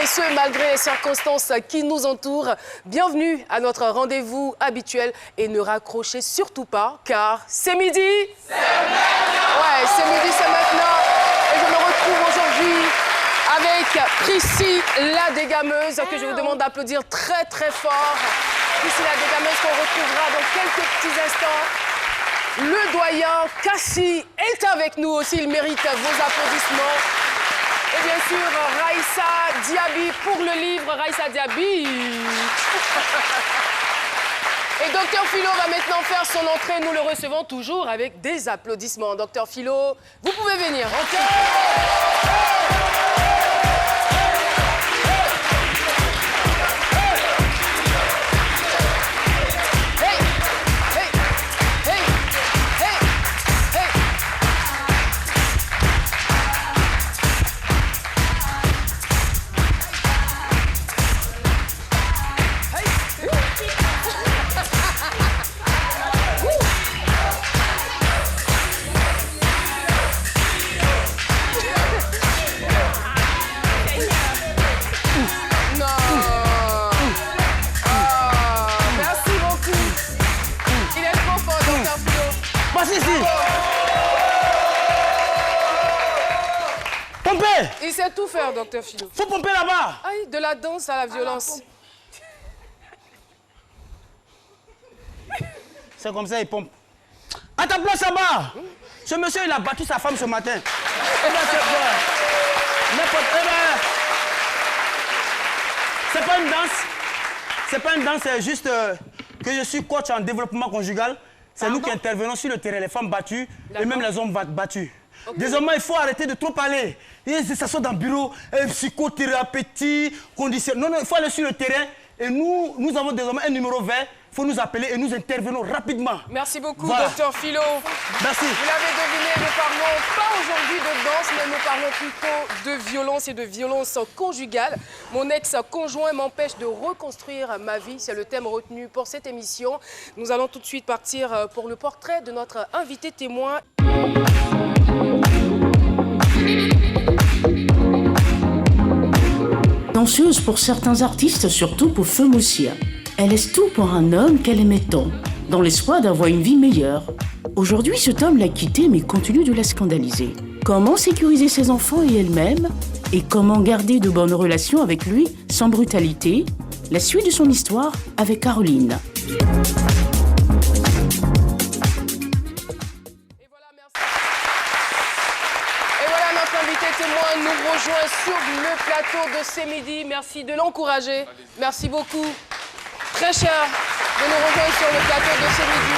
ce, malgré les circonstances qui nous entourent. Bienvenue à notre rendez-vous habituel et ne raccrochez surtout pas, car c'est midi. C'est maintenant. Ouais, c'est midi, c'est maintenant. Et je me retrouve aujourd'hui avec Prissy, la dégameuse, que je vous demande d'applaudir très très fort. Prissy, la dégameuse, qu'on retrouvera dans quelques petits instants. Le doyen Cassie est avec nous aussi, il mérite vos applaudissements. Et bien sûr, Raïssa Diaby pour le livre, Raïssa Diaby. Et Dr Philo va maintenant faire son entrée. Nous le recevons toujours avec des applaudissements. Dr Philo, vous pouvez venir. Il sait tout faire, Dr Philo. Faut pomper là-bas. Aïe, de la danse à la violence. C'est comme ça, il pompe. À ta place là-bas. Ce monsieur, il a battu sa femme ce matin. C'est pas une danse. C'est pas une danse, c'est juste que je suis coach en développement conjugal. C'est nous qui intervenons sur le terrain, les femmes battues et même les hommes battus. Okay. Désormais, il faut arrêter de trop parler. Ça sort dans le bureau, psychothérapeutique, condition. Non, il faut aller sur le terrain. Et nous avons désormais un numéro vert. Il faut nous appeler et nous intervenons rapidement. Merci beaucoup, Dr Philo. Merci. Vous l'avez deviné, nous parlons pas aujourd'hui de danse, mais nous parlons plutôt de violence et de violence conjugale. Mon ex-conjoint m'empêche de reconstruire ma vie. C'est le thème retenu pour cette émission. Nous allons tout de suite partir pour le portrait de notre invité témoin. Danseuse pour certains artistes, surtout pour Feu Moussia. Elle laisse tout pour un homme qu'elle aimait tant, dans l'espoir d'avoir une vie meilleure. Aujourd'hui, cet homme l'a quittée mais continue de la scandaliser. Comment sécuriser ses enfants et elle-même? Et comment garder de bonnes relations avec lui sans brutalité? La suite de son histoire avec Caroline. Témoin nous rejoint sur le plateau de C'est midi. Merci de l'encourager. Merci beaucoup. Très cher de nous rejoindre sur le plateau de C'est midi.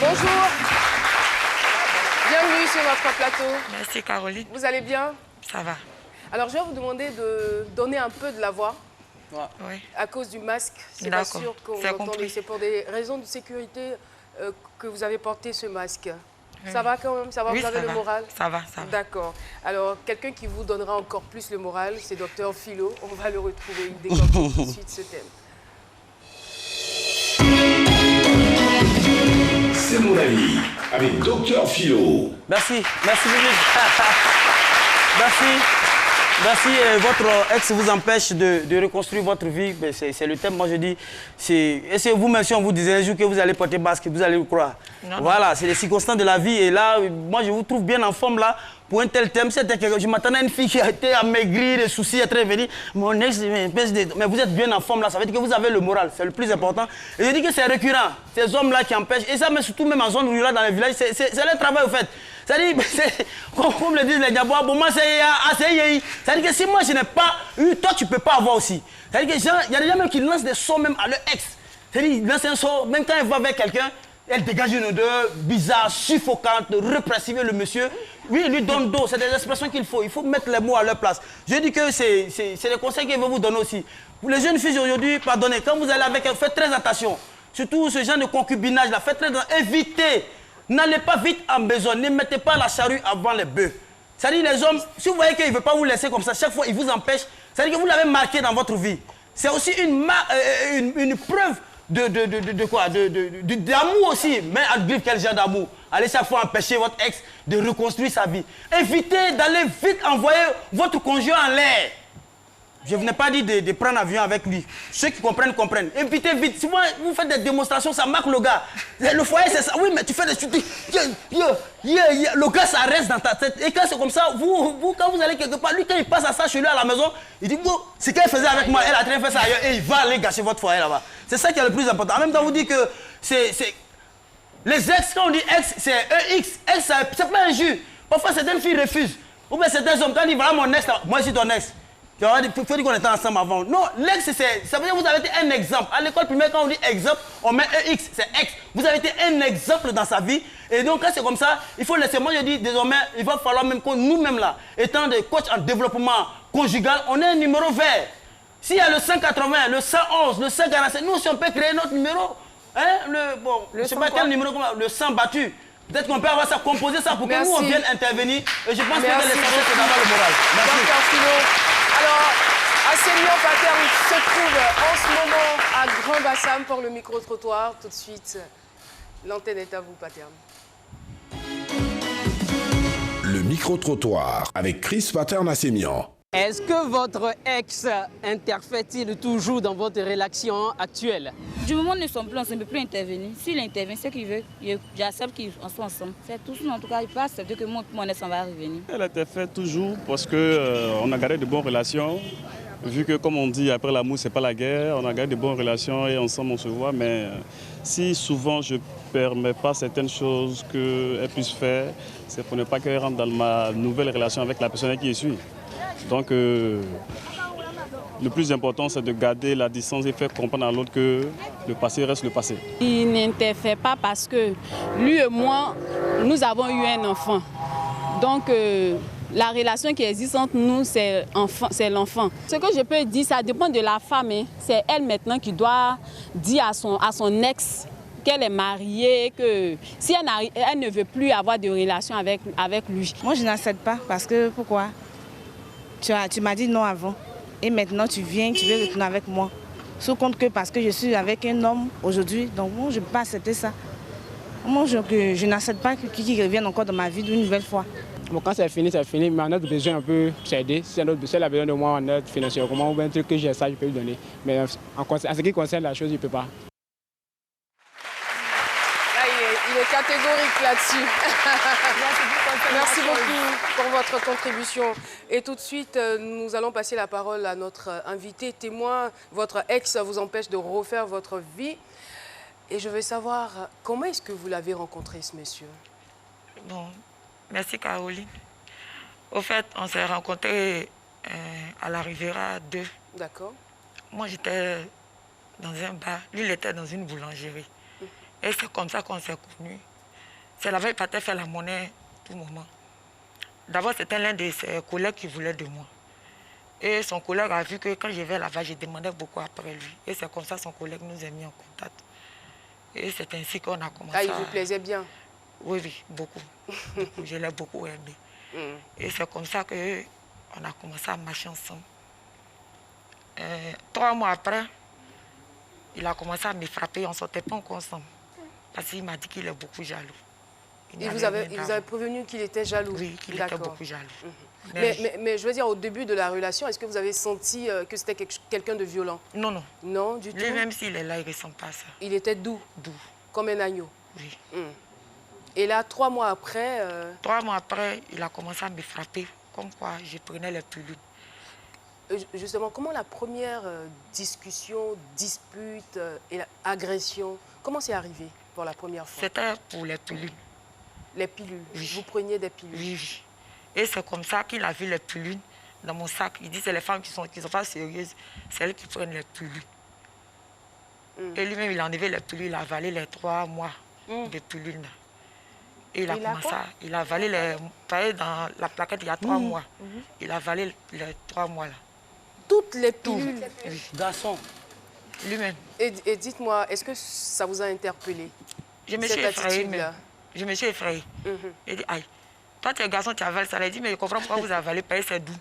Bonjour. Bienvenue sur notre plateau. Merci Caroline. Vous allez bien? Ça va. Alors je vais vous demander de donner un peu de la voix. Oui. À cause du masque, c'est pas sûr qu'on entende. C'est pour des raisons de sécurité que vous avez porté ce masque. Oui. Ça va quand même? Ça va? Oui, vous avez le moral? Ça va, ça va. D'accord. Alors, quelqu'un qui vous donnera encore plus le moral, c'est Dr Philo. On va le retrouver. Il décante tout de suite ce thème. C'est mon avis, avec Dr Philo. Merci, merci beaucoup. Merci. Merci, votre ex vous empêche de reconstruire votre vie, c'est le thème. Moi je dis, est-ce que vous-même si on vous disait un jour que vous allez porter masque, vous allez le croire? Non, voilà, c'est les circonstances de la vie et là, moi je vous trouve bien en forme là pour un tel thème. Je m'attendais à une fille qui a été amaigrie, des soucis, à très venir. Mon ex, mais vous êtes bien en forme là, ça veut dire que vous avez le moral, c'est le plus important. Et je dis que c'est récurrent, ces hommes-là qui empêchent, et ça mais surtout même en zone rurale dans les villages, c'est leur travail au fait. C'est-à-dire, comme le disent les Diabois, bon, moi c'est c'est-à-dire que si moi je n'ai pas eu, toi tu peux pas avoir aussi. C'est-à-dire qu'il y a des gens même qui lancent des sorts même à leur ex. C'est-à-dire qu'ils lancent un sort, même quand ils vont avec quelqu'un, elle dégage une odeur bizarre, suffocante, répressive le monsieur. Oui, il lui donne d'eau, c'est des expressions qu'il faut mettre les mots à leur place. Je dis que c'est des conseils qu'il veut vous donner aussi. Pour les jeunes filles aujourd'hui, pardonnez, quand vous allez avec elles, faites très attention. Surtout ce genre de concubinage là, faites très attention, évitez. N'allez pas vite en besoin, ne mettez pas la charrue avant les bœufs. C'est-à-dire les hommes, si vous voyez qu'il ne veut pas vous laisser comme ça, chaque fois il vous empêche, c'est-à-dire que vous l'avez marqué dans votre vie. C'est aussi une preuve de quoi? D'amour aussi. Mais à vivre quel genre d'amour? Allez chaque fois empêcher votre ex de reconstruire sa vie. Évitez d'aller vite envoyer votre conjoint en l'air. Je ne venais pas dire de prendre l'avion avec lui. Ceux qui comprennent, comprennent. Évitez vite. Si vous faites des démonstrations, ça marque le gars. Le foyer, c'est ça. Oui, mais tu fais des chutes. Le gars, ça reste dans ta tête. Et quand c'est comme ça, quand vous allez quelque part, lui, quand il passe à ça chez lui à la maison, il dit, bon, c'est qu'elle faisait avec moi, elle a très fait ça ailleurs, et il va aller gâcher votre foyer là-bas. C'est ça qui est le plus important. En même temps, vous dites que c'est... Les ex, quand on dit ex, c'est EX. Ex, c'est pas un jus. Parfois, certaines filles refusent. Ou bien certains hommes, quand ils disent, voilà mon ex, là, moi, je suis ton ex. Il faut dire qu'on était ensemble avant. Non, l'ex, ça veut dire que vous avez été un exemple. À l'école primaire, quand on dit exemple, on met EX, c'est ex. Vous avez été un exemple dans sa vie. Et donc, quand c'est comme ça, il faut laisser. Moi, je dis désormais, il va falloir même que nous-mêmes, là, étant des coachs en développement conjugal, on ait un numéro vert. S'il y a le 180, le 111, le 145, nous, si on peut créer notre numéro, hein, je ne sais pas quel numéro, le 100 battu. Peut-être qu'on peut avoir ça, composer ça pour que nous, on vienne intervenir. Et je pense que l'essentiel, c'est d'avoir le moral. Merci. Alors, Assémian Paterne se trouve en ce moment à Grand-Bassam pour le micro-trottoir. Tout de suite, l'antenne est à vous, Paterne. Le micro-trottoir avec Chris Paterne Assémian. Est-ce que votre ex interfère-t-il toujours dans votre relation actuelle? Du moment où nous sommes plus ensemble, il ne peut plus intervenir. S'il intervient, c'est ce qu'il veut. J'accepte qu'on soit ensemble. C'est tout. En tout cas, il ne peut pas accepter que mon ex va revenir. Elle interfère toujours parce qu'on a gardé de bonnes relations. Vu que, comme on dit, après l'amour, c'est pas la guerre. On a gardé de bonnes relations et ensemble, on se voit. Mais si souvent je ne permets pas certaines choses qu'elle puisse faire, c'est pour ne pas qu'elle rentre dans ma nouvelle relation avec la personne qui suit. Donc, le plus important, c'est de garder la distance et faire comprendre à l'autre que le passé reste le passé. Il n'interfère pas parce que lui et moi, nous avons eu un enfant. Donc, la relation qui existe entre nous, c'est l'enfant. Ce que je peux dire, ça dépend de la femme. Hein. C'est elle maintenant qui doit dire à son ex qu'elle est mariée, que si elle ne veut plus avoir de relation avec lui. Moi, je n'accepte pas parce que, pourquoi? Tu m'as dit non avant et maintenant tu viens, tu veux retourner avec moi. Sous compte que parce que je suis avec un homme aujourd'hui, donc moi je ne peux pas accepter ça. Moi je n'accepte pas qu'il revienne encore dans ma vie d'une nouvelle fois. Bon, quand c'est fini, mais on a besoin un peu s'aider. Si elle a besoin de moi en aide financièrement ou bien un truc que j'ai ça, je peux lui donner. Mais en ce qui concerne la chose, il ne peut pas. Il est catégorique là-dessus. Merci beaucoup pour votre contribution. Et tout de suite, nous allons passer la parole à notre invité témoin. Votre ex vous empêche de refaire votre vie. Et je veux savoir, comment est-ce que vous l'avez rencontré, ce monsieur? Bon, merci Caroline. Au fait, on s'est rencontrés à la Riviera 2. D'accord. Moi, j'étais dans un bar. Lui, il était dans une boulangerie. Et c'est comme ça qu'on s'est connus. C'est la veille, il partait faire la monnaie tout moment. D'abord, c'était l'un de ses collègues qui voulait de moi. Et son collègue a vu que quand je vais là-bas, je demandais beaucoup après lui. Et c'est comme ça que son collègue nous a mis en contact. Et c'est ainsi qu'on a commencé. Ah, il vous plaisait bien? Oui, oui, beaucoup. Je l'ai beaucoup aimé. Et c'est comme ça qu'on a commencé à marcher ensemble. 3 mois après, il a commencé à me frapper. On ne sortait pas encore ensemble. Parce qu'il m'a dit qu'il est beaucoup jaloux. Il vous avait prévenu qu'il était jaloux? Oui, qu'il était beaucoup jaloux. Mais je veux dire, au début de la relation, est-ce que vous avez senti que c'était quelqu'un de violent? Non, non. Non, du tout? Lui, même s'il est là, il ne ressent pas ça. Il était doux? Doux. Comme un agneau? Oui. Et là, 3 mois après... 3 mois après, il a commencé à me frapper, comme quoi je prenais les pilules. Justement, comment la première discussion, dispute et agression, comment c'est arrivé pour la première fois? C'était pour les pilules. Les pilules? Oui. Vous preniez des pilules? Oui, oui. Et c'est comme ça qu'il a vu les pilules dans mon sac. Il dit que c'est les femmes qui sont pas sérieuses, c'est elles qui prennent les pilules. Et lui-même, il a enlevé les pilules, il a avalé les 3 mois de pilules. Là. Et il a avalé les... Dans la plaquette, il y a 3 mois. Il a avalé les 3 mois là. Toutes les pilules? Oui. Garçon. Lui-même. Et dites-moi, est-ce que ça vous a interpellé? Je me suis effrayée. Je me suis effrayée. Il dit, aïe, toi tu es garçon, tu avales ça. Il dit, mais je comprends pourquoi vous avalez, parce que c'est doux.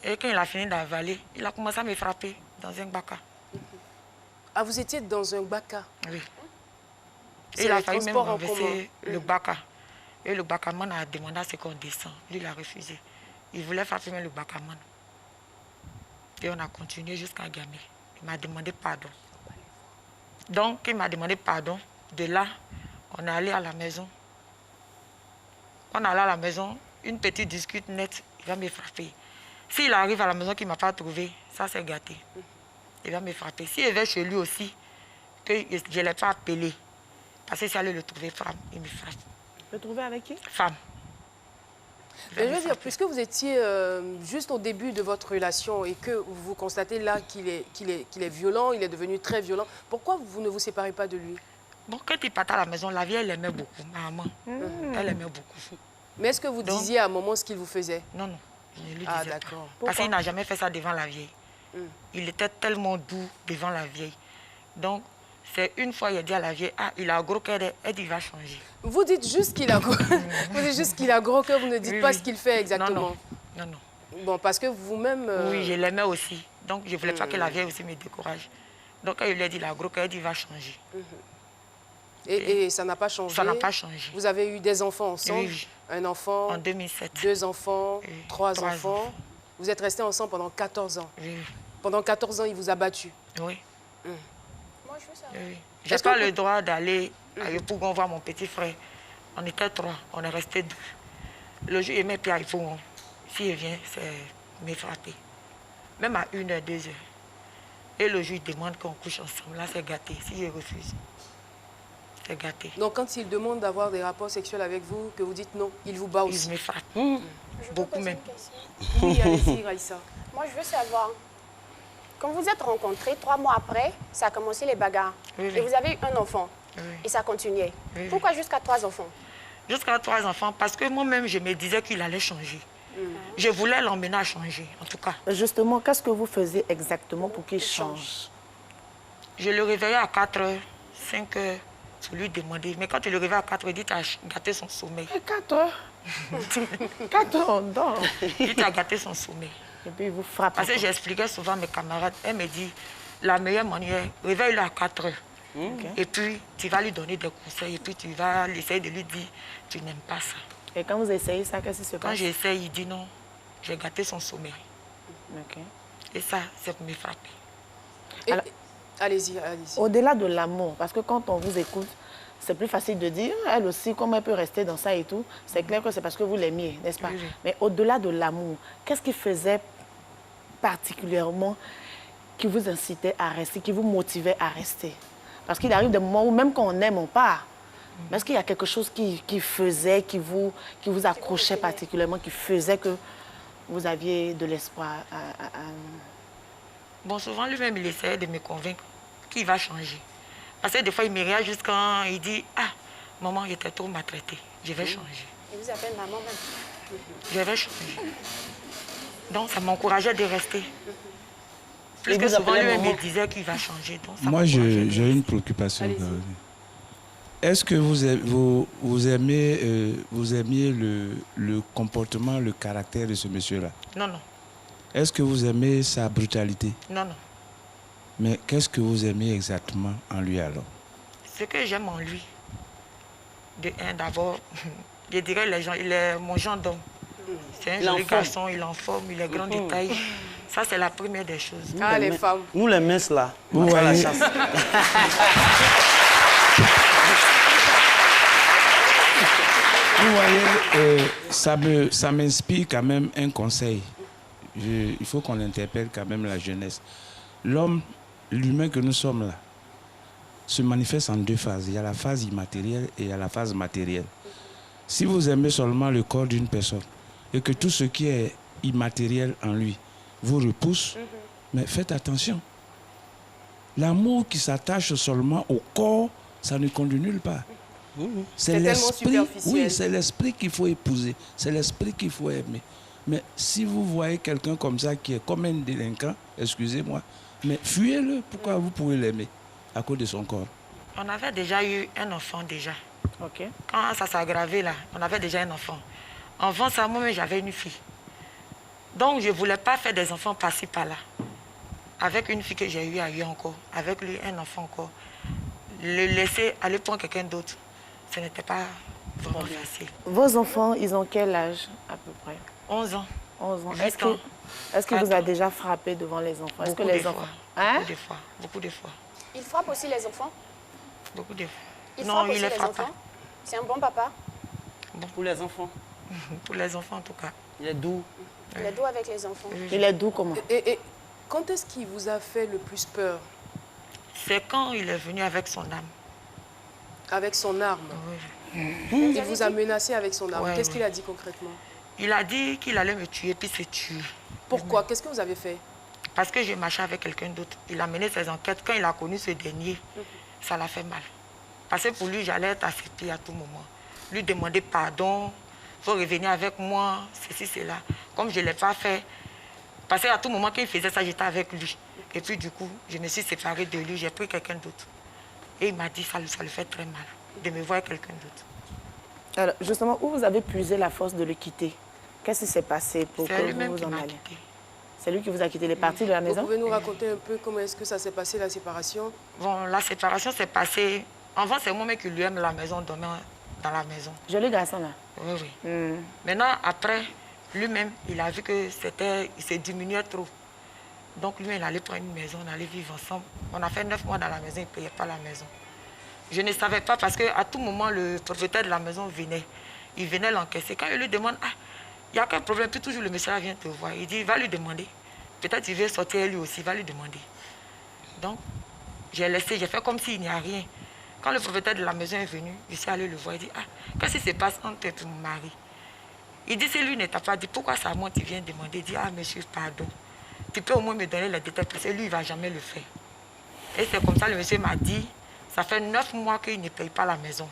Et quand il a fini d'avaler, il a commencé à me frapper dans un baka. Ah, vous étiez dans un baka? Oui. C'est Il a le failli même transport en commun. renverser le baka. Et le bakaman a demandé à ce qu'on descende. Lui, il a refusé. Il voulait faire fumer le bakaman. Et on a continué jusqu'à Gamé. Il m'a demandé pardon. Donc, il m'a demandé pardon. De là, on est allé à la maison. On est allé à la maison, une petite discute nette, il va me frapper. S'il arrive à la maison qu'il ne m'a pas trouvé, ça c'est gâté. Il va me frapper. S'il va chez lui aussi, que je ne l'ai pas appelé, parce que si allait le trouver femme, il me frappe. Le trouver avec qui? Femme. Mais je veux dire, puisque vous étiez juste au début de votre relation et que vous constatez là qu'il est violent, il est devenu très violent, pourquoi vous ne vous séparez pas de lui? Bon, quand il partait à la maison, la vieille, elle aimait beaucoup, ma maman. Elle aimait beaucoup. Mais est-ce que vous disiez à un moment ce qu'il vous faisait? Non, non, je ne lui Ah, disais pas. d'accord. Parce qu'il n'a jamais fait ça devant la vieille. Il était tellement doux devant la vieille. Donc, c'est une fois, il a dit à la vieille, ah, il a gros cœur, elle dit, il va changer. Vous dites juste qu'il a gros, vous dites juste qu'il a gros cœur, vous ne dites pas ce qu'il fait exactement. Non, non. Bon, parce que vous-même... Oui, je l'aimais aussi. Donc, je ne voulais pas que la vieille aussi me décourage. Donc, quand il lui a dit, il a gros cœur, elle dit, il va changer. Et ça n'a pas changé? Ça n'a pas changé. Vous avez eu des enfants ensemble? Oui. Un enfant? En 2007. 2 enfants? Oui. 3 enfants? Vous êtes restés ensemble pendant 14 ans? Oui. Pendant 14 ans, il vous a battu? Oui. Moi, je veux ça. Oui. Je n'ai pas le droit d'aller à Yopougon voir mon petit frère. On était 3, on est restés 2. Le jour, il met Pierre Yopougon. S'il vient, c'est me frapper. Même à 1h, 2h. Et le jour, il demande qu'on couche ensemble. Là, c'est gâté. Si je refuse, c'est gâté. Donc, quand il demande d'avoir des rapports sexuels avec vous, que vous dites non, il vous bat aussi? Il me frappe. Beaucoup même. Oui, allez-y, Raïssa. Moi, je veux savoir, quand vous êtes rencontrés, 3 mois après, ça a commencé les bagarres. Oui, oui. Et vous avez eu un enfant. Oui. Et ça continuait. Oui, oui. Pourquoi jusqu'à 3 enfants? Jusqu'à 3 enfants, parce que moi-même, je me disais qu'il allait changer. Je voulais l'emmener à changer, en tout cas. Justement, qu'est-ce que vous faisiez exactement pour qu'il change? Je le réveillais à 4h, 5h, pour lui demander. Mais quand je le réveillais à 4h, il dit qu'il a gâté son sommeil. 4 heures 4 heures, on dort. Il dit a gâté son sommeil. Et puis il vous frappe. Parce que j'expliquais souvent à mes camarades, elle me dit, la meilleure manière, réveille-le à 4h. Et puis, tu vas lui donner des conseils, et puis tu vas essayer de lui dire, tu n'aimes pas ça. Et quand vous essayez ça, qu'est-ce qui se passe? Quand j'essaye, il dit non, j'ai gâté son sommeil. Et ça, c'est pour me frapper. Allez-y, allez-y. Au-delà de l'amour, parce que quand on vous écoute, c'est plus facile de dire, elle aussi, comment elle peut rester dans ça et tout. C'est clair que c'est parce que vous l'aimiez, n'est-ce pas? Oui, oui. Mais au-delà de l'amour, qu'est-ce qui faisait particulièrement qui vous incitait à rester, qui vous motivait à rester? Parce qu'il arrive des moments où même quand on aime, on part. Mais est-ce qu'il y a quelque chose qui faisait, qui vous accrochait particulièrement, qui faisait que vous aviez de l'espoir Bon, souvent, lui-même, il essayait de me convaincre qu'il va changer. Parce que des fois, il me regarde juste quand il dit « Ah, maman, il était trop maltraité, je vais changer. » Il vous appelle maman même. Je vais changer. Donc, ça m'encourageait de rester. Plus Et que vous souvent, appelez lui-même maman? me disait qu'il va changer. Donc, ça Moi, m'encourageait de j'ai rester. une préoccupation. Est-ce que vous aimiez le comportement, le caractère de ce monsieur-là? Non, non. Est-ce que vous aimez sa brutalité? Non, non. Mais qu'est-ce que vous aimez exactement en lui alors? Ce que j'aime en lui, d'abord, je dirais les gens, il est mon genre d'homme. C'est un joli garçon, il est en forme, il est grand de taille. Ça, c'est la première des choses. Ah, les femmes. Nous, les minces, là, Vous on fait la voyez- chasse. Vous voyez, ça m'inspire quand même un conseil. Il faut qu'on interpelle quand même la jeunesse. L'homme, l'humain que nous sommes là, se manifeste en 2 phases. Il y a la phase immatérielle et il y a la phase matérielle. Si vous aimez seulement le corps d'une personne et que tout ce qui est immatériel en lui vous repousse, mais faites attention. L'amour qui s'attache seulement au corps, ça ne conduit nulle part. C'est tellement superficiel. Oui, c'est l'esprit qu'il faut épouser, c'est l'esprit qu'il faut aimer. Mais si vous voyez quelqu'un comme ça qui est comme un délinquant, excusez-moi, mais fuyez-le. Pourquoi vous pouvez l'aimer? À cause de son corps. On avait déjà eu un enfant déjà. Ok. Quand ça s'est aggravé là, on avait déjà un enfant. Avant ça, moi-même, j'avais une fille. Donc, je ne voulais pas faire des enfants par-ci, par-là. avec une fille que j'ai eue ailleurs encore, avec lui un enfant encore, le laisser aller prendre quelqu'un d'autre, ce n'était pas vraiment facile. Vos enfants, ils ont quel âge à peu près? 11 ans. 11 ans. 8 ans. Est-ce qu'il vous a déjà frappé devant les enfants? Est-ce que les enfants... Hein? Beaucoup de fois. Beaucoup de fois. Il frappe aussi les enfants? Beaucoup de fois. Il non, frappe il aussi les les frappe enfants? pas. C'est un bon papa? Bon. Pour les enfants. Pour les enfants, en tout cas. Il est doux. Il est doux avec les enfants. Il est doux comment? Et quand est-ce qu'il vous a fait le plus peur? C'est quand il est venu avec son âme. Avec son arme? Oui. Il vous a menacé avec son arme. Ouais, Qu'est-ce qu'il a dit concrètement? Il a dit qu'il allait me tuer, puis s'est tué. Pourquoi? Qu'est-ce que vous avez fait? Parce que j'ai marché avec quelqu'un d'autre. Il a mené ses enquêtes. Quand il a connu ce dernier, ça l'a fait mal. Parce que pour lui, j'allais être à ses pieds à tout moment. Lui demander pardon, il faut revenir avec moi, ceci, cela. Comme je ne l'ai pas fait, parce qu'à tout moment, quand il faisait ça, j'étais avec lui. Et puis du coup, je me suis séparée de lui, j'ai pris quelqu'un d'autre. Et il m'a dit ça le fait très mal, de me voir avec quelqu'un d'autre. Alors, justement, où vous avez puisé la force de le quitter? Qu'est-ce qui s'est passé pour que vous vous en alliez? C'est lui qui vous a quitté les parties de la maison? Vous pouvez nous raconter un peu comment est-ce que ça s'est passé, la séparation? Bon, la séparation s'est passée... Avant, c'est moi-même qui lui aime la maison, dormait dans la maison. Joli garçon, là? Oui, oui. Maintenant, après, lui-même, il a vu que il s'est diminué trop. Donc, lui, il allait prendre une maison, on allait vivre ensemble. On a fait 9 mois dans la maison, il ne payait pas la maison. Je ne savais pas parce qu'à tout moment, le propriétaire de la maison venait. Il venait l'encaisser. Quand il lui demande, ah, il n'y a qu'un problème, puis toujours le monsieur vient te voir. Il dit, va lui demander. Peut-être qu'il veut sortir lui aussi, va lui demander. Donc, j'ai laissé, j'ai fait comme s'il n'y a rien. Quand le propriétaire de la maison est venu, je suis allée le voir. Il dit, ah, qu'est-ce qui se passe entre toi et mon mari? Il dit, si lui ne t'a pas dit, pourquoi ça monte, il vient demander. Il dit, ah, monsieur, pardon. Tu peux au moins me donner les détails, parce que lui, il ne va jamais le faire. Et c'est comme ça, le monsieur m'a dit, ça fait 9 mois qu'il ne paye pas la maison.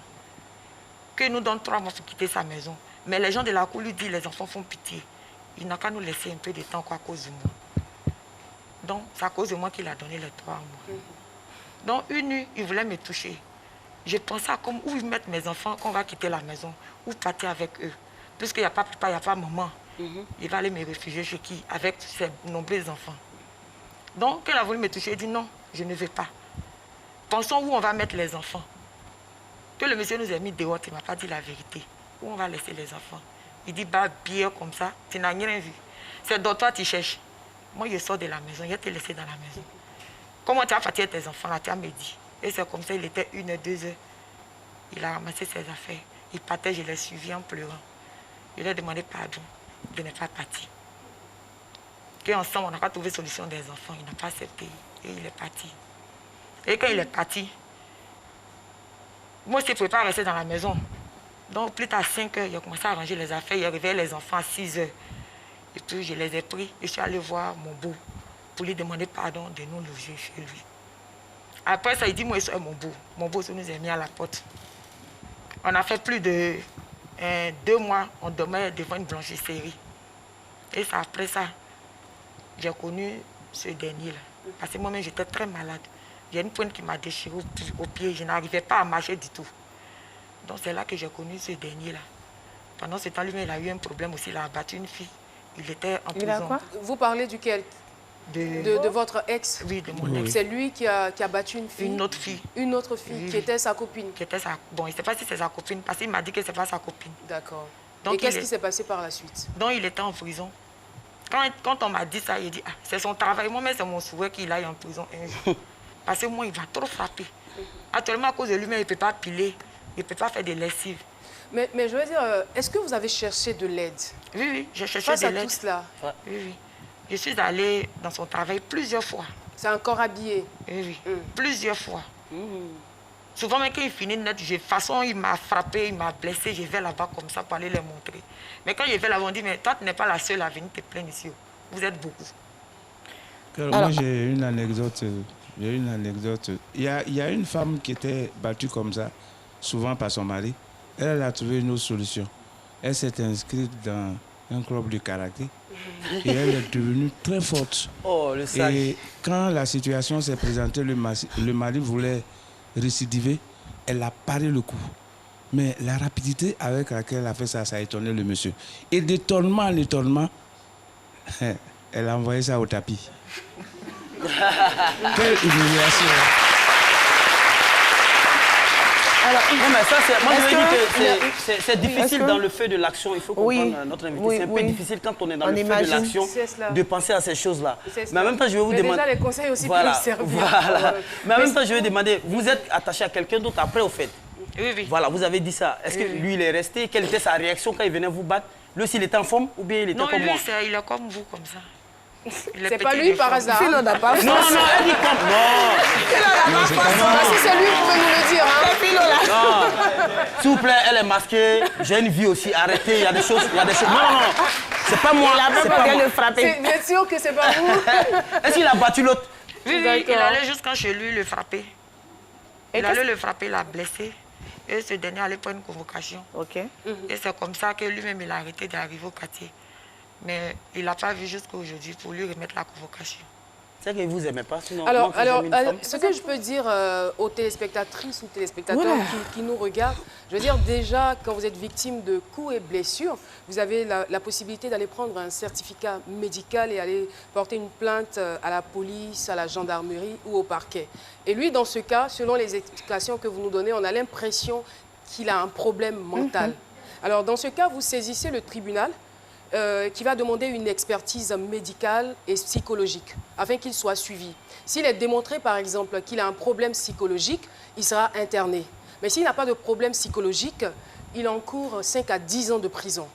Qu'il nous donne 3 mois pour quitter sa maison. Mais les gens de la cour lui disent, les enfants font pitié. Il n'a qu'à nous laisser un peu de temps à cause de moi. Donc, c'est à cause de moi qu'il a donné les 3 mois. Donc, une nuit, il voulait me toucher. Je pensais à comme où mettre mes enfants qu'on va quitter la maison, ou partir avec eux. Puisqu'il n'y a pas papa, il n'y a pas maman. Il va aller me réfugier chez qui? Avec ses nombreux enfants. Donc, quand il a voulu me toucher, il dit non, je ne veux pas. Pensons où on va mettre les enfants. Que le monsieur nous a mis dehors, il ne m'a pas dit la vérité. Où on va laisser les enfants? Il dit, bah, bien comme ça, tu n'as rien vu. C'est dans toi tu cherches. Moi, je sors de la maison, je vais te laisser dans la maison. Comment tu as parti tes enfants là, tu as me dit. Et c'est comme ça, il était 1 h 2 heures. Il a ramassé ses affaires. Il partait, je l'ai suivi en pleurant. Je lui ai demandé pardon de ne pas partir. Qu'ensemble, on n'a pas trouvé solution des enfants. Il n'a pas accepté. Et il est parti. Et quand il est parti, moi, je ne pouvais pas rester dans la maison. Donc, plus tard, à 5 heures, il a commencé à arranger les affaires. Il a réveillé les enfants à 6 heures. Et puis, je les ai pris. Je suis allée voir mon beau pour lui demander pardon de nous loger chez lui. Après ça, il dit, moi, je suis mon beau. Mon beau nous a mis à la porte. On a fait plus de 2 mois, on dormait devant une blanchisserie. Et c'est après ça, j'ai connu ce dernier-là. Parce que moi-même, j'étais très malade. J'ai une pointe qui m'a déchiré au pied. Je n'arrivais pas à marcher du tout. Donc c'est là que j'ai connu ce dernier-là. Pendant ce temps, lui, il a eu un problème aussi. Il a abattu une fille. Il était en prison. Il a quoi? Vous parlez duquel? De votre ex? Oui, de mon ex. C'est lui qui a battu une fille? Une autre fille. Une autre fille, oui, qui était sa copine? Qui était bon, il ne sait pas si c'est sa copine, parce qu'il m'a dit que ce n'est pas sa copine. D'accord. Et qu'est-ce qui s'est passé par la suite? Donc il était en prison. Quand on m'a dit ça, il dit, ah, c'est son travail. Moi-même, c'est mon souhait qu'il aille en prison un jour. Parce que moi, il va trop frapper. Actuellement, à cause de lui-même, il ne peut pas piler. Il ne peut pas faire de lessive. Mais je veux dire, est-ce que vous avez cherché de l'aide? Oui, oui, j'ai cherché de l'aide. Face à tout cela? Oui, oui. Je suis allée dans son travail plusieurs fois. C'est encore habillé? Oui, oui. Plusieurs fois. Souvent, même quand il finit net, de toute façon, il m'a frappé, il m'a blessé. Je vais là-bas comme ça pour aller les montrer. Mais quand je vais là-bas, on dit, mais toi, tu n'es pas la seule à venir te plaindre ici. Vous êtes beaucoup. Moi, j'ai une anecdote. Il y a une femme qui était battue comme ça, souvent par son mari. Elle a trouvé une autre solution. Elle s'est inscrite dans un club de karaté et elle est devenue très forte. Oh, le sage. Et quand la situation s'est présentée, le mari voulait récidiver, elle a paré le coup. Mais la rapidité avec laquelle elle a fait ça, ça a étonné le monsieur. Et d'étonnement en étonnement, elle a envoyé ça au tapis. Quelle humiliation. Alors, non, mais ça, moi je veux dire que que c'est difficile dans le feu de l'action. Il faut comprendre notre invité. C'est un peu difficile quand on est dans le feu de l'action de penser à ces choses-là. Mais en même temps, je vais vous demander. Déjà, les conseils aussi voilà, peuvent servir. Voilà. Mais en même temps, je vais demander, vous êtes attaché à quelqu'un d'autre après au fait? Oui, oui. Voilà, vous avez dit ça. Est-ce que lui, il est resté? Quelle était sa réaction quand il venait vous battre? Lui, s'il était en forme ou bien il était comme moi? Non, lui, il est comme vous, comme ça. C'est pas lui par hasard. Philo n'a pas Non, non, elle dit comme... Non. Si c'est lui, vous pouvez nous le dire. Hein. Non. S'il vous plaît, elle est masquée. J'ai une vie aussi. Arrêtez, il y a des choses. Non, non, non. C'est pas moi. Il a même le frapper. Vous êtes sûr que c'est pas vous? Est-ce qu'il a battu l'autre? Oui, oui, il allait jusqu'à chez lui le frapper. Il allait le frapper, il l'a blessé. Et ce dernier allait pour une convocation. OK. Et c'est comme ça que lui-même, il a arrêté d'arriver au quartier. Mais il n'a pas vu jusqu'à aujourd'hui pour lui remettre la convocation. C'est qu'il ne vous aimait pas, sinon... Alors, ce que je peux dire aux téléspectatrices ou téléspectateurs qui nous regardent, je veux dire déjà, quand vous êtes victime de coups et blessures, vous avez la possibilité d'aller prendre un certificat médical et aller porter une plainte à la police, à la gendarmerie ou au parquet. Et lui, dans ce cas, selon les explications que vous nous donnez, on a l'impression qu'il a un problème mental. Alors, dans ce cas, vous saisissez le tribunal qui va demander une expertise médicale et psychologique afin qu'il soit suivi. S'il est démontré, par exemple, qu'il a un problème psychologique, il sera interné. Mais s'il n'a pas de problème psychologique, il encourt 5 à 10 ans de prison.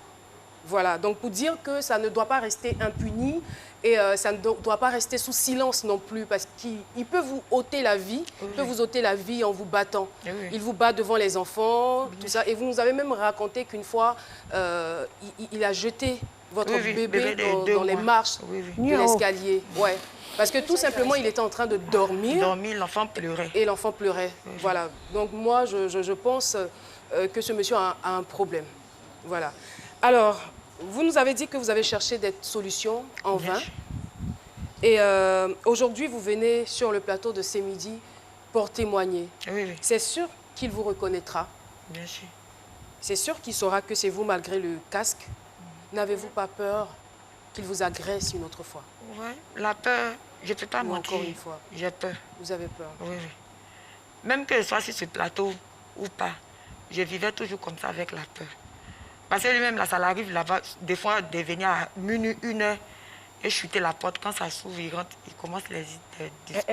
Voilà, donc pour dire que ça ne doit pas rester impuni et ça ne doit pas rester sous silence non plus parce qu'il peut vous ôter la vie, il peut vous ôter la vie en vous battant. Il vous bat devant les enfants, tout ça. Et vous nous avez même raconté qu'une fois, il a jeté votre bébé dans les marches de l'escalier. Ouais. Parce que tout simplement, il était en train de dormir. Dormir, l'enfant pleurait. Et l'enfant pleurait. Voilà. Donc moi, je pense que ce monsieur a un problème. Voilà. Alors, vous nous avez dit que vous avez cherché des solutions en vain. Et aujourd'hui, vous venez sur le plateau de C'est Midi pour témoigner. C'est sûr qu'il vous reconnaîtra. Bien sûr. C'est sûr qu'il saura que c'est vous malgré le casque. N'avez-vous pas peur qu'il vous agresse une autre fois? Oui, la peur, je ne peux pas mentir. Encore une fois. J'ai peur. Vous avez peur? Oui, oui. Même que ce soit sur ce plateau ou pas, je vivais toujours comme ça avec la peur. Parce que lui-même, là, ça l'arrive là-bas, des fois, de venir à minuit, 1h, et chuter la porte. Quand ça s'ouvre, il rentre, il commence les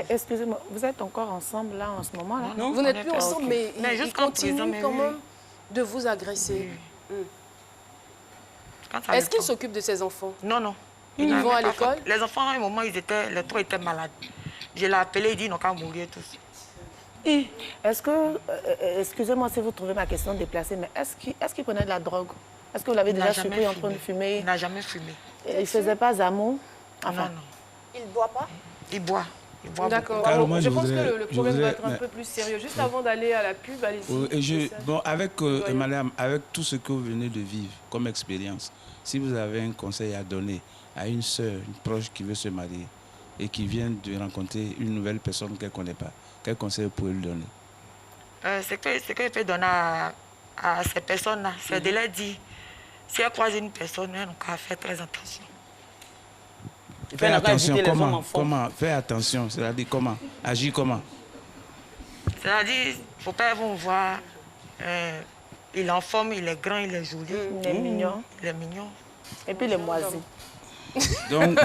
Excusez-moi, vous êtes encore ensemble là en ce moment là? Non, vous n'êtes plus ensemble, mais il continue quand même de vous agresser. Est-ce qu'il s'occupe de ses enfants? Non, non. Ils vont à l'école? Les enfants, à un moment, les trois étaient malades. Je l'ai appelé, il dit, ils n'ont qu'à mourir tous. Est-ce que, excusez-moi si vous trouvez ma question déplacée, mais est-ce qu'il prenait de la drogue? Est-ce que vous l'avez déjà surpris en train de fumer? Il n'a jamais fumé. Il ne faisait pas amour? Enfin, non. Il ne boit pas? Il boit. D'accord. Je pense que le problème va être un peu plus sérieux. Juste avant d'aller à la pub, allez-y. Bon, madame, avec tout ce que vous venez de vivre comme expérience, si vous avez un conseil à donner à une sœur, une proche qui veut se marier et qui vient de rencontrer une nouvelle personne qu'elle ne connaît pas, quel conseil vous pouvez lui donner? Ce que je peux donner à ces personnes-là, c'est de leur dire, si elles croisent une personne, elles n'ont qu'à faire très attention. Fais attention, comment? Fais attention, c'est-à-dire comment? Agir comment? C'est-à-dire, il ne faut pas vous voir, il est en forme, il est grand, il est joli. Il est mignon. Il est mignon. Et puis il est moisi. Donc,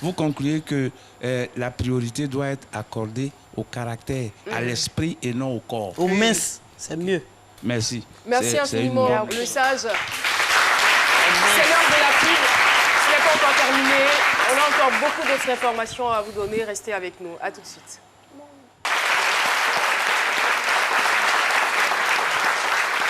vous concluez que la priorité doit être accordée au caractère, à l'esprit et non au corps. Au mince, c'est mieux. Merci. Merci infiniment, le sage. C'est l'heure de la pub. Ce n'est pas encore terminé. On a encore beaucoup d'autres informations à vous donner. Restez avec nous. À tout de suite.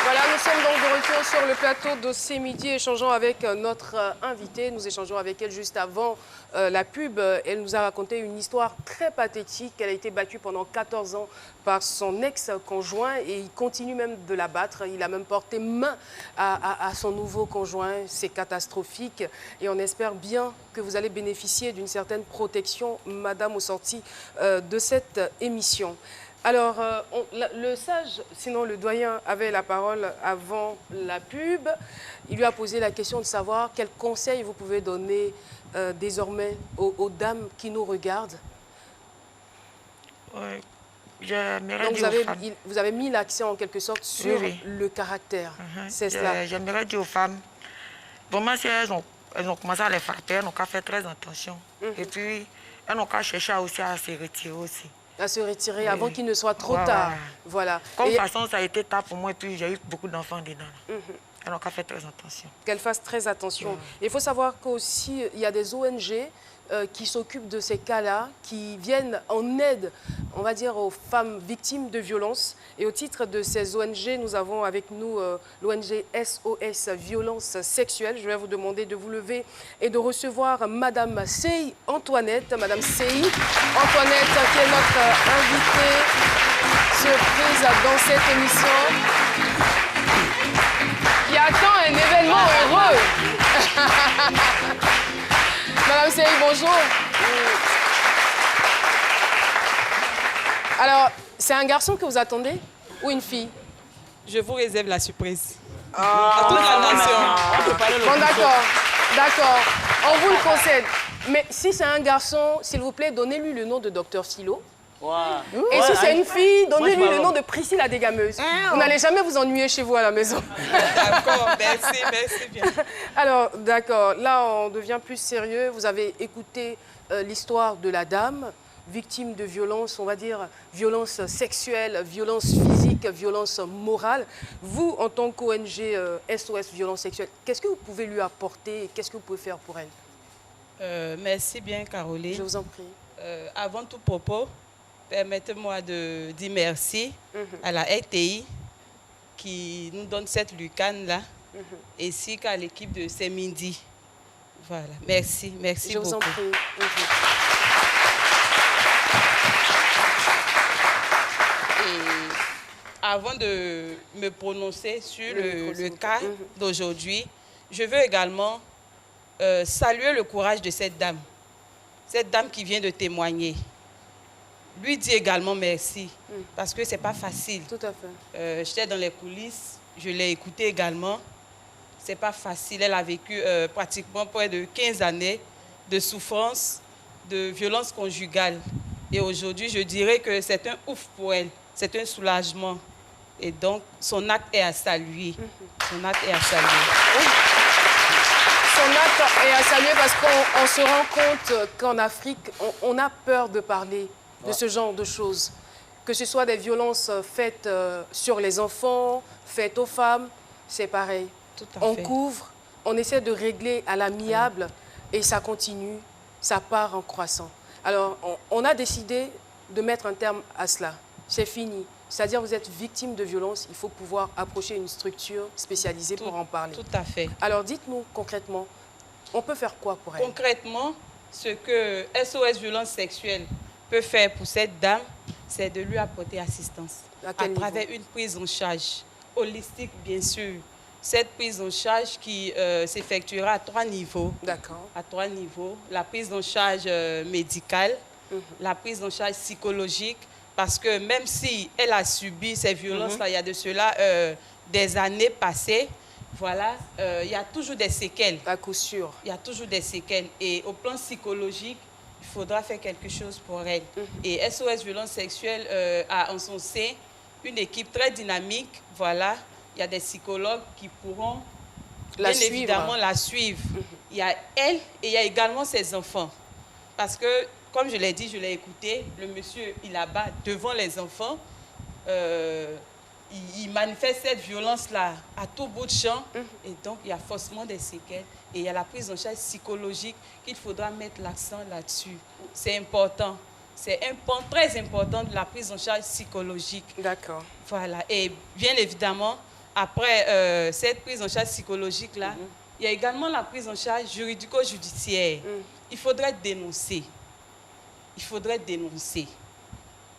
Voilà, nous sommes donc de retour sur le plateau de C'est Midi, échangeant avec notre invitée. Nous échangeons avec elle juste avant la pub. Elle nous a raconté une histoire très pathétique. Elle a été battue pendant 14 ans par son ex-conjoint et il continue même de la battre. Il a même porté main à son nouveau conjoint. C'est catastrophique et on espère bien que vous allez bénéficier d'une certaine protection, madame, au sorti de cette émission. Alors, le sage, sinon le doyen, avait la parole avant la pub. Il lui a posé la question de savoir quels conseils vous pouvez donner désormais aux dames qui nous regardent. Ouais. J'aimerais Donc, dire aux femmes. vous avez mis l'accent en quelque sorte sur le caractère. C'est cela. J'aimerais dire aux femmes, vraiment si elles ont commencé à les frapper, elles n'ont qu'à faire très attention. Et puis, elles n'ont qu'à chercher aussi à se retirer aussi. À se retirer avant qu'il ne soit trop tard. Voilà. Comme de toute façon, ça a été tard pour moi et puis j'ai eu beaucoup d'enfants dedans. Elles n'ont qu'à faire très attention. Qu'elles fassent très attention. Il faut savoir qu'aussi, il y a des ONG qui s'occupent de ces cas-là, qui viennent en aide, on va dire, aux femmes victimes de violences. Et au titre de ces ONG, nous avons avec nous l'ONG SOS Violence Sexuelle. Je vais vous demander de vous lever et de recevoir Madame Sey Antoinette. Madame Sey Antoinette, qui est notre invitée surprise dans cette émission, qui attend un événement heureux. Madame Sey, bonjour. Alors, c'est un garçon que vous attendez ou une fille? Je vous réserve la surprise. À toute la nation. Bon, d'accord. D'accord. On vous le concède. Mais si c'est un garçon, s'il vous plaît, donnez-lui le nom de Dr Philo. Et si c'est une fille, donnez-lui le nom de Priscille la dégameuse. Vous n'allez jamais vous ennuyer chez vous à la maison. D'accord, merci, merci bien. Alors, d'accord, là on devient plus sérieux. Vous avez écouté l'histoire de la dame, victime de violence, on va dire violence sexuelle, violence physique, violence morale. Vous, en tant qu'ONG SOS Violence Sexuelle, qu'est-ce que vous pouvez lui apporter et qu'est-ce que vous pouvez faire pour elle? Merci bien, Caroline. Je vous en prie. Avant tout propos, permettez-moi de dire merci à la RTI qui nous donne cette lucane-là, ainsi qu'à l'équipe de C'est Midi. Voilà, merci, merci beaucoup. Je vous en prie. Et avant de me prononcer sur le cas d'aujourd'hui, je veux également saluer le courage de cette dame qui vient de témoigner. Lui dit également merci, parce que ce n'est pas facile. Tout à fait. J'étais dans les coulisses, je l'ai écouté également. Ce n'est pas facile. Elle a vécu pratiquement près de 15 années de souffrance, de violence conjugale. Et aujourd'hui, je dirais que c'est un ouf pour elle, c'est un soulagement. Et donc, son acte est à saluer. Son acte est à saluer. Son acte est à saluer parce qu'on se rend compte qu'en Afrique, on a peur de parler de ce genre de choses. Que ce soit des violences faites sur les enfants, faites aux femmes, c'est pareil. On couvre, on essaie de régler à l'amiable et ça continue, ça part en croissant. Alors, on a décidé de mettre un terme à cela. C'est fini. C'est-à-dire, vous êtes victime de violence, il faut pouvoir approcher une structure spécialisée pour en parler. Tout à fait. Alors, dites-nous concrètement, on peut faire quoi pour elle? Concrètement, ce que SOS Violence Sexuelle peut faire pour cette dame, c'est de lui apporter assistance à travers une prise en charge holistique, bien sûr. Cette prise en charge qui s'effectuera à 3 niveaux. D'accord. À 3 niveaux. La prise en charge médicale, la prise en charge psychologique, parce que même si elle a subi ces violences-là, il y a de cela des années passées, voilà, il y a toujours des séquelles. À coup sûr. Il y a toujours des séquelles. Et au plan psychologique, il faudra faire quelque chose pour elle. Et SOS Violence Sexuelle a en son sein une équipe très dynamique. Voilà, il y a des psychologues qui pourront bien évidemment la suivre. Il y a elle et il y a également ses enfants. Parce que, comme je l'ai dit, je l'ai écouté, le monsieur, il là-bas, devant les enfants, il manifeste cette violence-là à tout bout de champ. Et donc, il y a forcément des séquelles. Et il y a la prise en charge psychologique qu'il faudra mettre l'accent là-dessus. C'est important. C'est un point très important de la prise en charge psychologique. D'accord. Voilà. Et bien évidemment, après cette prise en charge psychologique-là, il y a également la prise en charge juridico-judiciaire. Il faudrait dénoncer. Il faudrait dénoncer.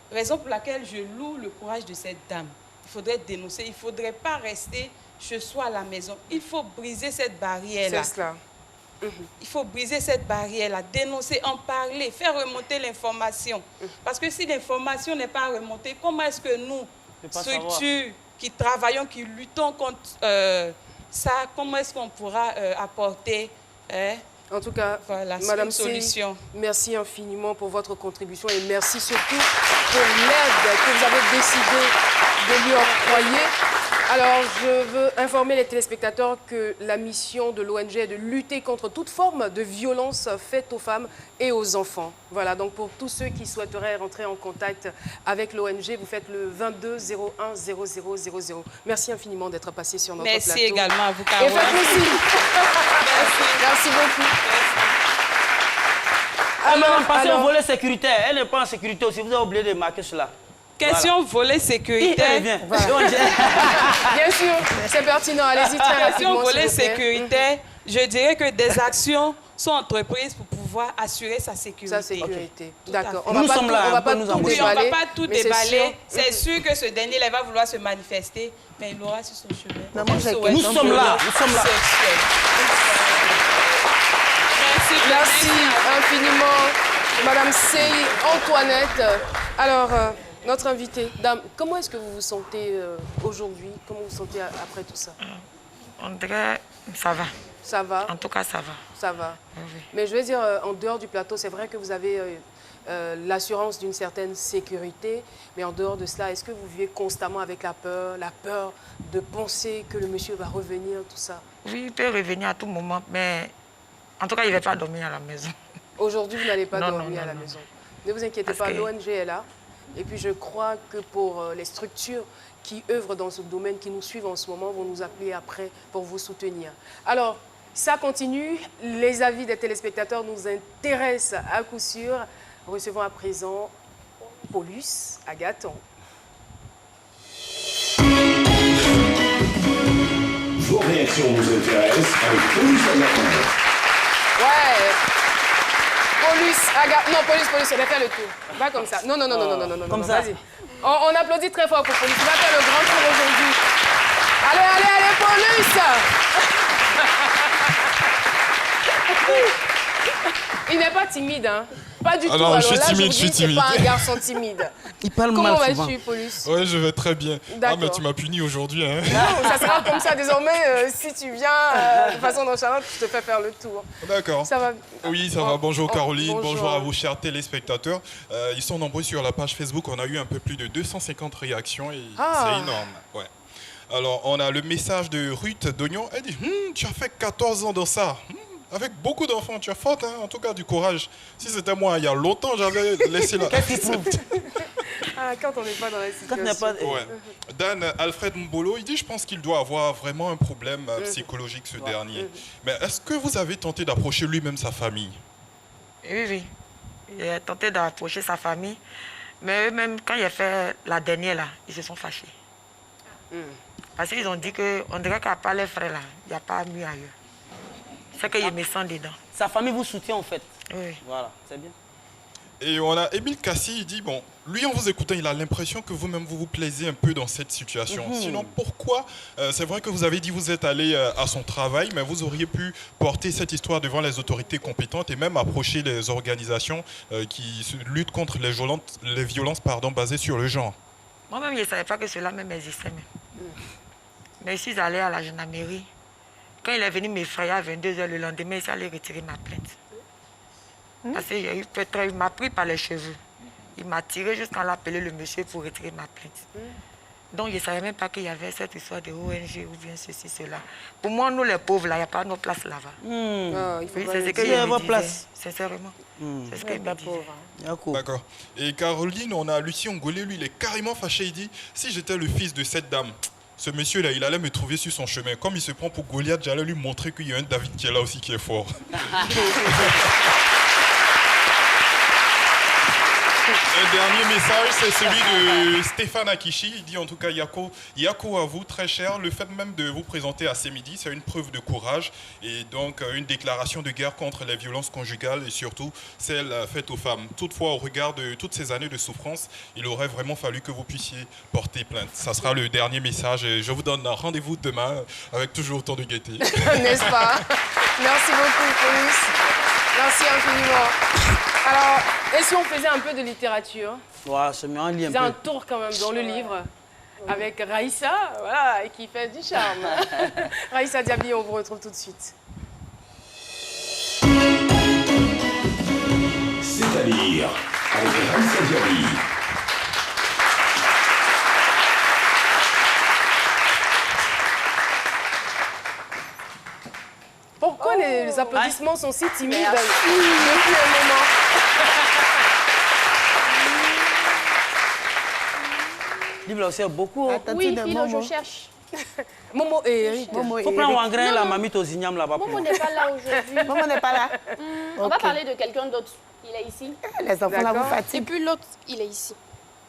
Raison pour laquelle je loue le courage de cette dame. Il faudrait dénoncer. Il ne faudrait pas rester chez soi à la maison. Il faut briser cette barrière-là. C'est cela. Il faut briser cette barrière-là, dénoncer, en parler, faire remonter l'information. Parce que si l'information n'est pas remontée, comment est-ce que nous, structures qui travaillons, qui luttons contre ça, comment est-ce qu'on pourra apporter en tout cas, voilà, Madame une solution. Merci infiniment pour votre contribution et merci surtout pour l'aide que vous avez décidé de lui octroyer. Alors, je veux informer les téléspectateurs que la mission de l'ONG est de lutter contre toute forme de violence faite aux femmes et aux enfants. Voilà, donc pour tous ceux qui souhaiteraient rentrer en contact avec l'ONG, vous faites le 22 01 00 00. Merci infiniment d'être passé sur notre plateau. Merci également à vous, Et Caroline. faites-nous signe. Merci beaucoup. Alors, passez au volet sécuritaire. Elle n'est pas en sécurité aussi. Vous avez oublié de marquer cela. Question volet sécuritaire. Bien sûr, c'est pertinent. Allez-y très rapidement. Question volet sécuritaire, je dirais que des actions sont entreprises pour pouvoir assurer sa sécurité. Sa sécurité. D'accord. Nous sommes là. On ne va pas tout déballer. C'est sûr que ce dernier là va vouloir se manifester, mais il aura sur son chemin. Nous sommes là. Nous sommes là. Merci infiniment, Madame Sey Antoinette. Alors, notre invitée, dame, comment est-ce que vous vous sentez aujourd'hui? Comment vous vous sentez après tout ça? On dirait ça va. Ça va? En tout cas, ça va. Ça va. Oui. Mais je veux dire, en dehors du plateau, c'est vrai que vous avez l'assurance d'une certaine sécurité, mais en dehors de cela, est-ce que vous vivez constamment avec la peur de penser que le monsieur va revenir, tout ça? Oui, il peut revenir à tout moment, mais en tout cas, il ne va pas dormir à la maison. Aujourd'hui, vous n'allez pas dormir à la non. maison. Ne vous inquiétez pas, l'ONG est là. Et puis, je crois que pour les structures qui œuvrent dans ce domaine, qui nous suivent en ce moment, vont nous appeler après pour vous soutenir. Alors, ça continue. Les avis des téléspectateurs nous intéressent à coup sûr. Recevons à présent Paulus Agathon. Vos réactions nous intéressent avec Paulus Agathon. Ouais. Paulus Agathon. Non, Paulus, on va faire le tour. Va comme ça. Non. Comme ça. Vas-y. On applaudit très fort pour Paulus. Il va faire le grand tour aujourd'hui. Allez, Paulus. Il n'est pas timide, hein? Pas du tout. Alors, je suis là, timide, je vous dis, c'est pas un garçon timide. Il parle Comment mal vas-tu, Paulus? Ouais, je vais très bien. D'accord. Ah, mais tu m'as puni aujourd'hui, hein? Non, ça sera comme ça désormais. Si tu viens de façon nonchalante, je te fais faire le tour. D'accord. Ça va? Oui, ça va. Bonjour Caroline, bonjour. bonjour à vous chers téléspectateurs. Ils sont nombreux sur la page Facebook. On a eu un peu plus de 250 réactions et c'est énorme. Ouais. Alors, on a le message de Ruth Dognon. Elle dit tu as fait 14 ans dans ça. Avec beaucoup d'enfants, tu as forte, hein, en tout cas du courage. Si c'était moi, il y a longtemps, j'avais laissé la... Quand on n'est pas dans la situation. Ouais. Dan Alfred Mbolo, il dit, je pense qu'il doit avoir vraiment un problème psychologique, ce dernier. Mais est-ce que vous avez tenté d'approcher lui-même sa famille? Oui. Il a tenté d'approcher sa famille. Mais eux-mêmes, quand il a fait la dernière, là, ils se sont fâchés. Parce qu'ils ont dit qu'on dirait qu'il n'y a pas les frères, là. Il n'y a pas mieux ailleurs. C'est qu'il me sent dedans. Sa famille vous soutient, en fait. Oui. Voilà, c'est bien. Et on a Émile Cassi, il dit, bon, lui, en vous écoutant, il a l'impression que vous-même, vous vous plaisez un peu dans cette situation. Sinon, pourquoi c'est vrai que vous avez dit que vous êtes allé à son travail, mais vous auriez pu porter cette histoire devant les autorités compétentes et même approcher les organisations qui luttent contre les violences basées sur le genre. Moi-même, je ne savais pas que cela même existait. Mais je suis allée à la gendarmerie. Quand il est venu m'effrayer à 22h le lendemain, il s'est allé retirer ma plainte. Parce qu'il m'a pris par les cheveux. Il m'a tiré jusqu'à l'appeler le monsieur pour retirer ma plainte. Donc je ne savais même pas qu'il y avait cette histoire de ONG ou bien ceci, cela. Pour moi, nous les pauvres, là, il n'y a pas nos places là-bas. C'est ce que je me disais, sincèrement. C'est ce que je me disais. D'accord. Et Caroline, on a Lucien Ongolé, lui, il est carrément fâché. Il dit, si j'étais le fils de cette dame, ce monsieur-là, il allait me trouver sur son chemin. Comme il se prend pour Goliath, j'allais lui montrer qu'il y a un David qui est là aussi qui est fort. Un dernier message, c'est celui de Stéphane Akishi. Il dit en tout cas, Yako à vous, très cher. Le fait même de vous présenter à midi, c'est une preuve de courage et donc une déclaration de guerre contre les violences conjugales et surtout celles faites aux femmes. Toutefois, au regard de toutes ces années de souffrance, il aurait vraiment fallu que vous puissiez porter plainte. Ça sera le dernier message et je vous donne rendez-vous demain avec toujours autant de gaieté. N'est-ce pas? Merci beaucoup, Paulus. Merci infiniment. Alors, et si on faisait un peu de littérature? Ouais, c'est mieux, on lit un C'est peu. un tour quand même dans le livre avec Raïssa, voilà, qui fait du charme. Raïssa Diaby, on vous retrouve tout de suite. C'est-à-dire avec Raïssa Diaby. Pourquoi les applaudissements sont si timides Merci. depuis un moment? Livre aussi, beaucoup. Oui, Philo, je cherche. Momo et Eric. Faut prendre un grain, la mamie aux ignames là-bas. Momo n'est pas là aujourd'hui. Momo n'est pas là. On va parler de quelqu'un d'autre. Il est ici. Les enfants là vous Et fatiguent. puis l'autre, il est ici.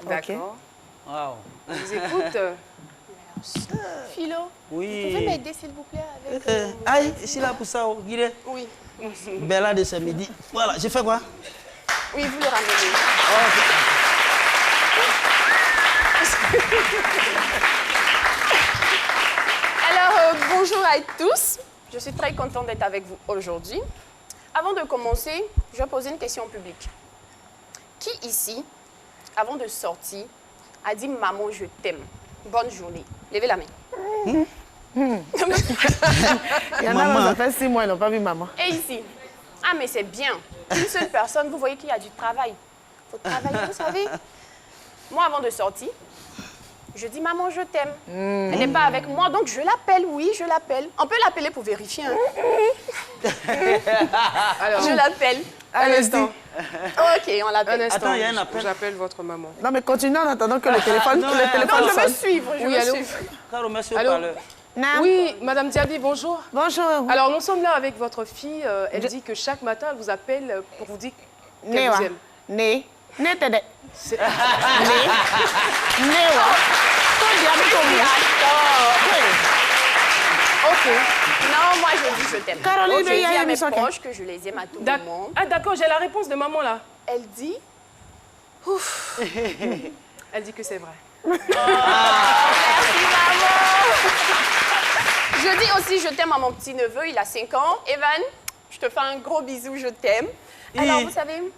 D'accord. Wow. Je vous écoute. Philo, Oui. vous pouvez m'aider s'il vous plaît avec... Aïe, je suis là pour ça, Guiré. Oui. Bella de ce midi. Voilà, j'ai fait quoi? Oui, vous le ramenez. Alors, bonjour à tous. Je suis très contente d'être avec vous aujourd'hui. Avant de commencer, je vais poser une question au public. Qui ici, avant de sortir, a dit « Maman, je t'aime. Bonne journée ». Levez la main. Il y en a, ça fait 6 mois, ils n'ont pas vu maman. Et ici? Ah, mais c'est bien. Une seule personne, vous voyez qu'il y a du travail. Il faut travailler, vous savez. Moi, avant de sortir, je dis, maman, je t'aime. Elle n'est pas avec moi, donc je l'appelle, oui, je l'appelle. On peut l'appeler pour vérifier. Hein. Alors, je l'appelle. Un instant. Ok, on l'appelle. Un instant. Attends, il y a un appel. J'appelle votre maman. Non, mais continuez en attendant que le téléphone, Non, je veux sonne. suivre, je Oui, veux allô? suivre. Caro, merci au Allô? parleur. Oui, Madame Diaby, bonjour. Bonjour. Alors, nous sommes là avec votre fille. Elle dit que chaque matin, elle vous appelle pour vous dire qu'elle vous aime. Né. Né, t'es de... C'est- Né. Né, ouais. Toi, Diaby, Ok. Non, moi, je dis je t'aime. Caroline, Je il y dis a à une mes émission. proches que je les aime à tout moment. Ah, d'accord, j'ai la réponse de maman là. Elle dit... Ouf. Elle dit que c'est vrai. Merci, maman. Je dis aussi je t'aime à mon petit-neveu, il a 5 ans. Evan, je te fais un gros bisou, je t'aime. Alors, vous savez,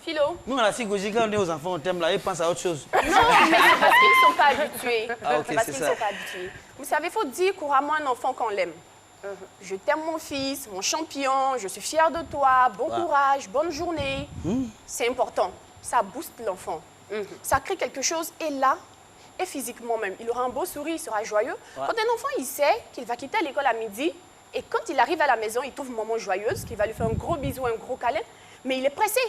Philo? Nous, on a si gauche, quand on dit aux enfants, on t'aime là, ils pensent à autre chose. Non, mais c'est parce qu'ils ne sont pas habitués. Ah, ok, C'est parce c'est qu'ils ça. ne sont pas habitués. Vous savez, il faut dire couramment à un enfant qu'on l'aime. Je t'aime mon fils, mon champion, je suis fière de toi, bon courage, bonne journée. C'est important, ça booste l'enfant. Ça crée quelque chose et là, et physiquement même, il aura un beau sourire, il sera joyeux. Quand un enfant, il sait qu'il va quitter l'école à midi et quand il arrive à la maison, il trouve maman joyeuse, qui va lui faire un gros bisou, un gros câlin, mais il est pressé.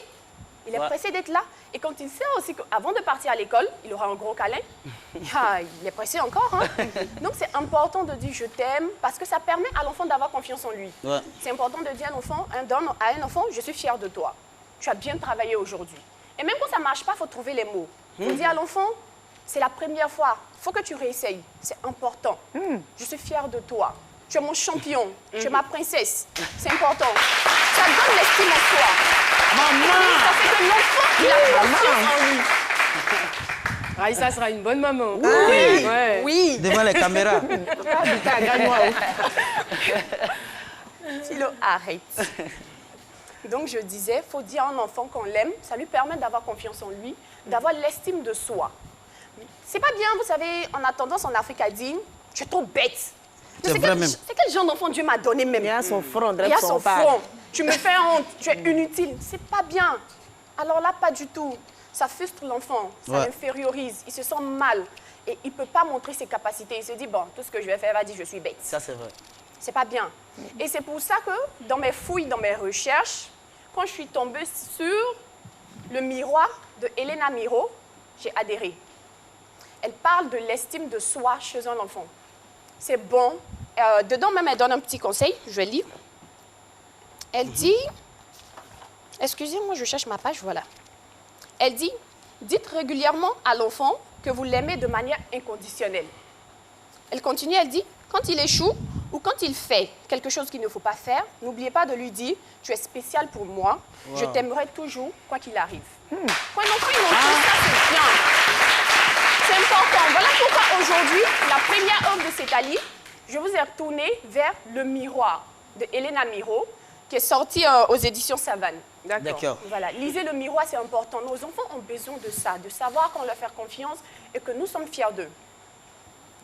Il est pressé d'être là. Et quand il sait aussi qu'avant de partir à l'école, il aura un gros câlin, il est pressé encore. Hein? Donc, c'est important de dire « je t'aime » parce que ça permet à l'enfant d'avoir confiance en lui. Ouais. C'est important de dire à un enfant « je suis fière de toi. Tu as bien travaillé aujourd'hui. » Et même quand ça ne marche pas, il faut trouver les mots. Il faut dire à l'enfant « c'est la première fois. Il faut que tu réessayes. C'est important. Je suis fière de toi. Tu es mon champion. Tu es ma princesse. C'est important. » Ça donne l'estime en soi. Maman! Ça fait que l'enfant, il a confiance en lui. Raïssa sera une bonne maman. Oui, Ouais. oui. Devant les caméras. Philo, arrête. Donc, je disais, il faut dire à un enfant qu'on l'aime. Ça lui permet d'avoir confiance en lui, d'avoir l'estime de soi. C'est pas bien, vous savez, on a tendance en Afrique à dire « tu es trop bête ». C'est vrai même. C'est quel genre d'enfant Dieu m'a donné même? Il y a son front, Il y a son front. Tu me fais honte, tu es inutile. C'est pas bien. Alors là, pas du tout. Ça frustre l'enfant, ça l'infériorise, il se sent mal et il ne peut pas montrer ses capacités. Il se dit, bon, tout ce que je vais faire, il va dire, je suis bête. Ça, c'est vrai. C'est pas bien. Et c'est pour ça que dans mes fouilles, dans mes recherches, quand je suis tombée sur le miroir de Elena Miro, j'ai adhéré. Elle parle de l'estime de soi chez un enfant. C'est bon. Dedans même, elle donne un petit conseil, je vais lire. Elle dit, excusez-moi, je cherche ma page, voilà. Elle dit, Dites régulièrement à l'enfant que vous l'aimez de manière inconditionnelle. Elle continue, elle dit, quand il échoue ou quand il fait quelque chose qu'il ne faut pas faire, n'oubliez pas de lui dire, tu es spécial pour moi, je t'aimerai toujours, quoi qu'il arrive. Quand un enfant, il entend ça, c'est bien. C'est important. Voilà pourquoi aujourd'hui, la première œuvre de Setali, je vous ai retourné vers Le Miroir de Elena Miro, qui est sortie aux éditions Savane. D'accord. Voilà, lisez Le Miroir, c'est important. Nos enfants ont besoin de ça, de savoir qu'on leur fait confiance et que nous sommes fiers d'eux.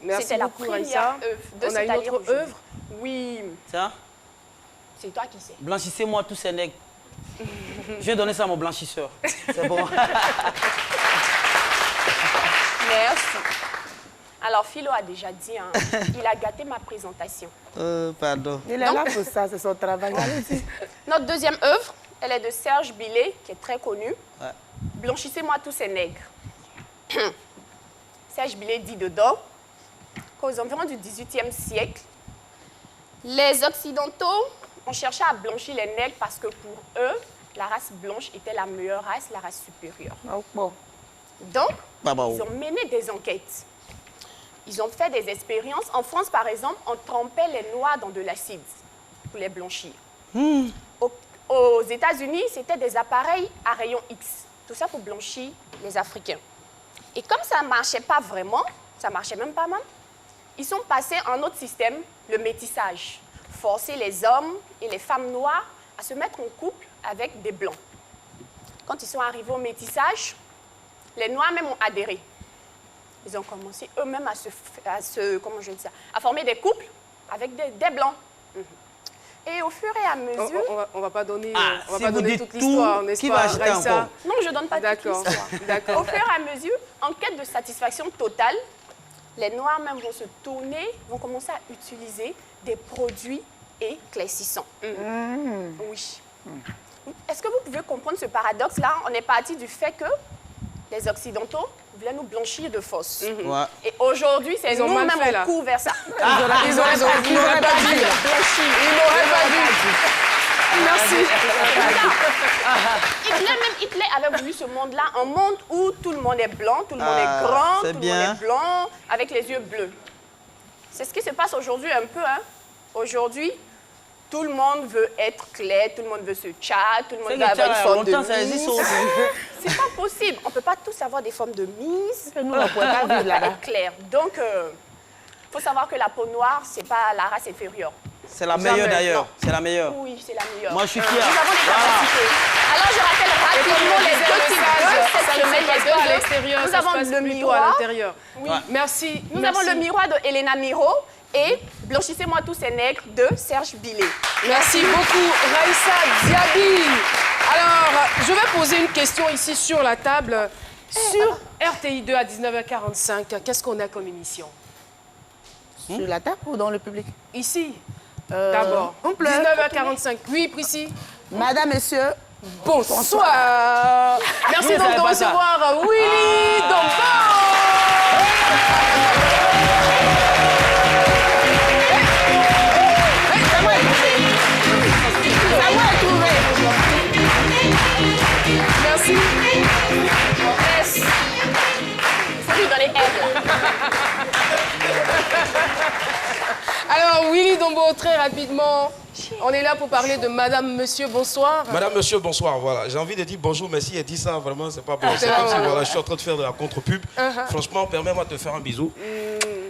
Merci beaucoup, première œuvre de On a une autre œuvre? Oui. Ça? C'est toi qui sais. Blanchissez-moi tous ces nègres. Je vais donner ça à mon blanchisseur. C'est bon. Merci. Alors, Philo a déjà dit, hein, il a gâté ma présentation. Pardon. Il est là pour ça, c'est son travail. Notre deuxième œuvre, elle est de Serge Billet, qui est très connu. Ouais. Blanchissez-moi tous ces nègres. Serge Billet dit dedans qu'aux environs du XVIIIe siècle, les Occidentaux ont cherché à blanchir les nègres parce que pour eux, la race blanche était la meilleure race, la race supérieure. Donc, ils ont mené des enquêtes. Ils ont fait des expériences. En France, par exemple, on trempait les noix dans de l'acide pour les blanchir. Aux États-Unis, c'était des appareils à rayon X. Tout ça pour blanchir les Africains. Et comme ça ne marchait pas vraiment, ça ne marchait même pas mal, ils sont passés à un autre système, le métissage. Forcer les hommes et les femmes noires à se mettre en couple avec des blancs. Quand ils sont arrivés au métissage, les noirs même ont adhéré. Ils ont commencé eux-mêmes à former des couples avec des blancs. Et au fur et à mesure... On ne va pas donner, toute tout, l'histoire, n'est-ce pas, Raïssa? Non, je ne donne pas toute l'histoire. Au fur et à mesure, en quête de satisfaction totale, les Noirs même vont se tourner, vont commencer à utiliser des produits éclaircissants. Oui. Est-ce que vous pouvez comprendre ce paradoxe-là? On est parti du fait que les Occidentaux voulaient nous blanchir de force. Et aujourd'hui, c'est nous-mêmes on court vers ça. Ils n'auraient pas dû. Ils n'auraient pas dû. Merci. Hitler avait voulu ce monde-là, un monde où tout le monde est blanc, tout le monde est grand, tout le monde est blanc, avec les yeux bleus. C'est ce qui se passe aujourd'hui un peu. Hein? Aujourd'hui, tout le monde veut être clair, tout le monde veut se chat, tout le monde veut avoir une forme de mise. C'est pas possible. On ne peut pas tous avoir des formes de mise. Nous, on ne pourrait pas vivre là-bas. Clair. Donc, il faut savoir que la peau noire, ce n'est pas la race inférieure. C'est la meilleure d'ailleurs. C'est la meilleure. Oui, c'est la meilleure. Moi, je suis fier. Nous avons des capacités. Alors, je rappelle rapidement les deux types à l'extérieur, nous avons le miroir à l'intérieur. Oui. Merci. Nous avons le miroir de Elena Miro et Blanchissez-moi tous ces nègres de Serge Billet. Merci beaucoup, Raïssa Diaby. Alors, je vais poser une question ici sur la table. Sur RTI2 à 19h45, qu'est-ce qu'on a comme émission? Sur la table ou dans le public? Ici, d'abord. 19h45. Oui, Prissy. Madame, monsieur, bonsoir. Merci donc de recevoir Willy Dombo. Merci. Il faut lui donner aide. Alors, Willy Dombo, très rapidement, on est là pour parler de Madame, Monsieur, bonsoir. Madame, Monsieur, bonsoir, voilà. J'ai envie de dire bonjour, merci, elle dit ça, vraiment, c'est pas bon. C'est comme si, voilà, je suis en train de faire de la contre-pub. Franchement, permets-moi de te faire un bisou.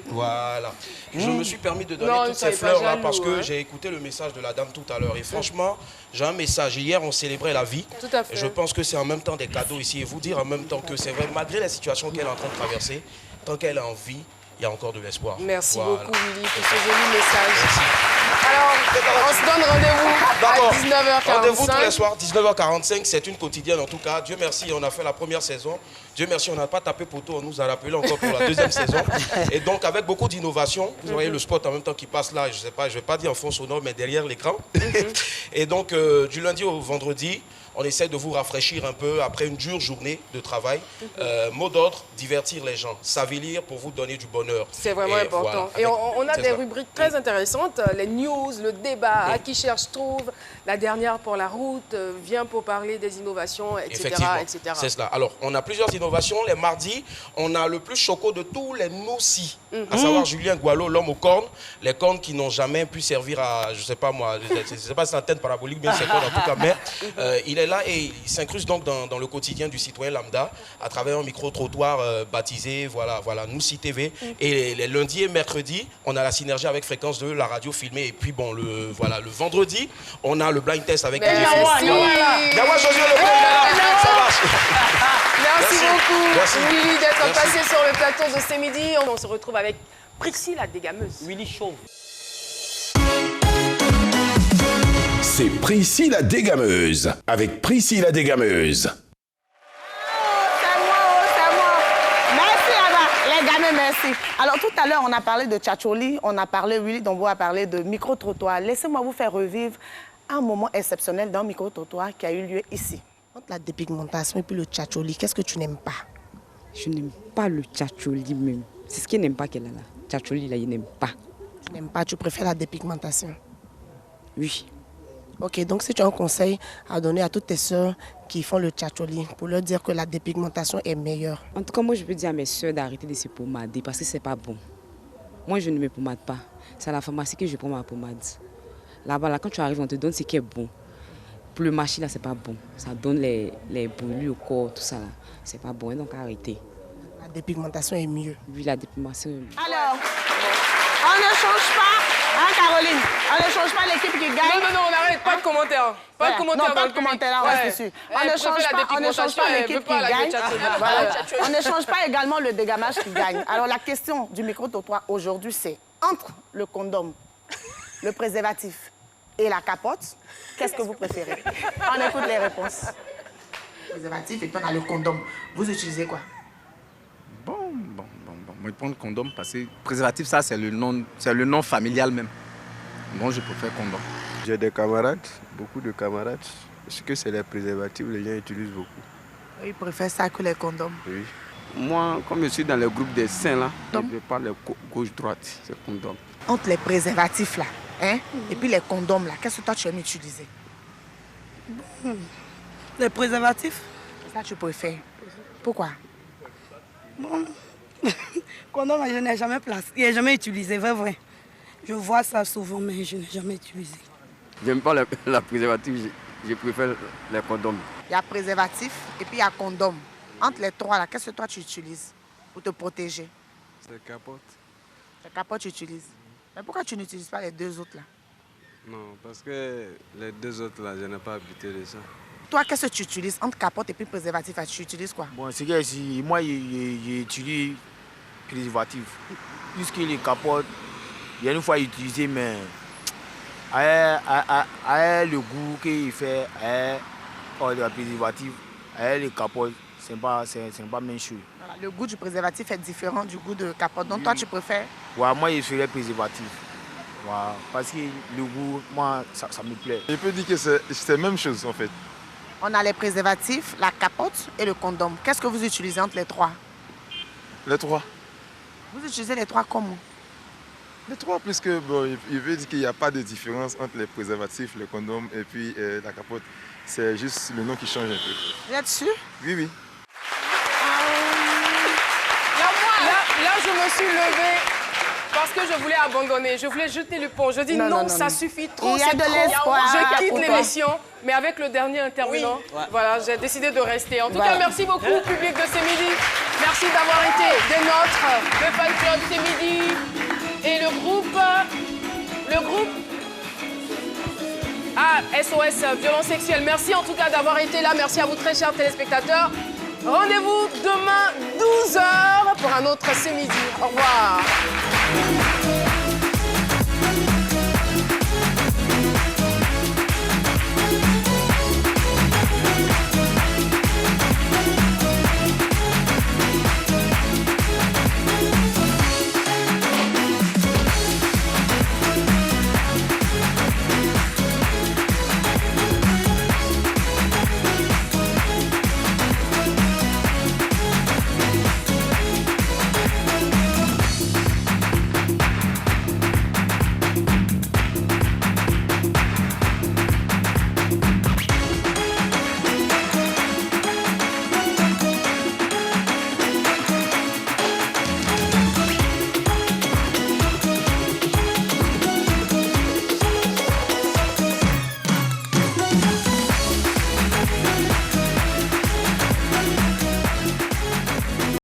Voilà. Je me suis permis de donner toutes ces fleurs-là parce que j'ai écouté le message de la dame tout à l'heure. Et franchement, j'ai un message. Hier, on célébrait la vie. Tout à fait. Je pense que c'est en même temps des cadeaux ici. Et vous dire en même temps que c'est vrai, malgré la situation qu'elle est en train de traverser, tant qu'elle est en vie, il y a encore de l'espoir. Merci beaucoup, Willy, pour ce joli message. Merci. Alors, on se donne rendez-vous à 19h45. Rendez-vous tous les soirs, 19h45. C'est une quotidienne en tout cas. Dieu merci, on a fait la première saison. Dieu merci, on n'a pas tapé poteau, on nous a rappelé encore pour la deuxième saison. Et donc, avec beaucoup d'innovation, vous voyez le spot en même temps qui passe là, je sais pas, je ne vais pas dire en fond sonore, mais derrière l'écran. Et donc, du lundi au vendredi, on essaie de vous rafraîchir un peu après une dure journée de travail. Mot d'ordre, divertir les gens, s'avilir pour vous donner du bonheur. C'est vraiment important. Voilà. Et on a des rubriques très intéressantes, les news, le débat, à qui cherche trouve, la dernière pour la route, vient pour parler des innovations, etc. Effectivement, c'est cela. Alors, on a plusieurs innovations d'innovation. Les mardis, on a le plus choco de tous les noussis, à savoir Julien Gualo, l'homme aux cornes. Les cornes qui n'ont jamais pu servir à, je sais pas moi, je sais pas si c'est une antenne parabolique, bien c'est cornes en tout cas, mais il est là et il s'incruste donc dans le quotidien du citoyen lambda à travers un micro-trottoir baptisé, voilà, Noussi TV. Et les lundis et mercredis, on a la synergie avec Fréquence 2, la radio filmée. Et puis bon, le vendredi, on a le blind test avec DJ Merci. Dawa Josué Le Pen, ça marche. Merci beaucoup, Merci. Willy, d'être Merci. passé sur le plateau de Ce Midi. On se retrouve avec Priscille la dégameuse. Willy Chauve. C'est Priscille la dégameuse, avec Priscille la dégameuse. Merci. Alors tout à l'heure, on a parlé de Tchatcholi, on a parlé, Willy Dombo a parlé de micro-trottoir. Laissez-moi vous faire revivre un moment exceptionnel d'un micro-trottoir qui a eu lieu ici. Entre la dépigmentation et puis le Tchatcholi, qu'est-ce que tu n'aimes pas? Je n'aime pas le Tchatcholi même. C'est ce qu'il n'aime pas qu'elle a là. Tchatcholi, là, il n'aime pas. Tu n'aimes pas, tu préfères la dépigmentation? Oui. Ok, donc si tu as un conseil à donner à toutes tes sœurs qui font le Tchatcholi pour leur dire que la dépigmentation est meilleure. En tout cas, moi, je peux dire à mes sœurs d'arrêter de se pommader parce que c'est pas bon. Moi, je ne me pommade pas. C'est à la pharmacie que je prends ma pommade. Là-bas, là, quand tu arrives, on te donne ce qui est bon. Pour le marché, là, c'est pas bon. Ça donne les brûlures au corps, tout ça, là. C'est pas bon, donc arrêtez. La dépigmentation est mieux. Oui, la dépigmentation est mieux. Alors, on ne change pas, hein, Caroline? On ne change pas l'équipe qui gagne. Non, on n'arrête. Pas de commentaires. Pas de commentaires. Non, pas de commentaires, ouais, c'est sûr. On ne change pas l'équipe qui gagne. On ne change pas également le dégamage qui gagne. Alors, la question du micro-trottoir aujourd'hui, c'est entre le condom, le préservatif et la capote, qu'est-ce que vous préférez? On écoute les réponses. Préservatif et puis on a le condom. Vous utilisez quoi? Bon. Moi, je prends le condom parce que préservatif, ça, c'est le nom familial même. Moi, je préfère condom. J'ai des camarades, beaucoup de camarades. Parce que c'est les préservatifs, les gens utilisent beaucoup. Ils préfèrent ça que les condoms. Oui. Moi, comme je suis dans le groupe des saints, là, je ne veux pas le gauche-droite, c'est condom. Entre les préservatifs, là, hein, et puis les condoms, là, qu'est-ce que toi, tu aimes utiliser? Les préservatifs. Ça, tu préfères. Pourquoi? Bon, condom, je n'ai jamais placé, je n'ai jamais utilisé, vrai. Je vois ça souvent, mais je n'ai jamais utilisé. J'aime pas la préservative, je préfère les condoms. Il y a préservatif et puis il y a condom. Entre les trois, là, qu'est-ce que toi, tu utilises pour te protéger? C'est capote. C'est capote, tu utilises. Mais pourquoi tu n'utilises pas les deux autres, là? Non, parce que les deux autres, là, je n'ai pas habité de ça. Toi, qu'est-ce que tu utilises entre capote et puis préservatif? Tu utilises quoi? Bon, c'est que moi, j'utilise préservatif. Puisque les capotes, il y a une fois utilisé, mais le goût qu'il fait, le préservatif, les capotes, c'est pas même chose. Voilà, le goût du préservatif est différent du goût de capote. Donc toi, tu préfères? Ouais, moi, je ferais préservatif. Ouais, parce que le goût, moi, ça me plaît. Je peux dire que c'est la même chose, en fait. On a les préservatifs, la capote et le condom. Qu'est-ce que vous utilisez entre les trois? Les trois. Vous utilisez les trois comment? Les trois, puisque bon, il veut dire qu'il n'y a pas de différence entre les préservatifs, le condom et puis la capote. C'est juste le nom qui change un peu. Vous êtes sûr? Oui. Là, je me suis levée parce que je voulais abandonner. Je voulais jeter le pont. Je dis non, ça suffit trop. Il y a de l'espoir. Je quitte l'émission. Mais avec le dernier intervenant, voilà, j'ai décidé de rester. En tout cas, merci beaucoup, public de Ce Midi. Merci d'avoir été des nôtres, le fan club Ce Midi et le groupe SOS Violence Sexuelle. Merci en tout cas d'avoir été là. Merci à vous, très chers téléspectateurs. Rendez-vous demain, 12h, pour un autre Ce Midi. Au revoir.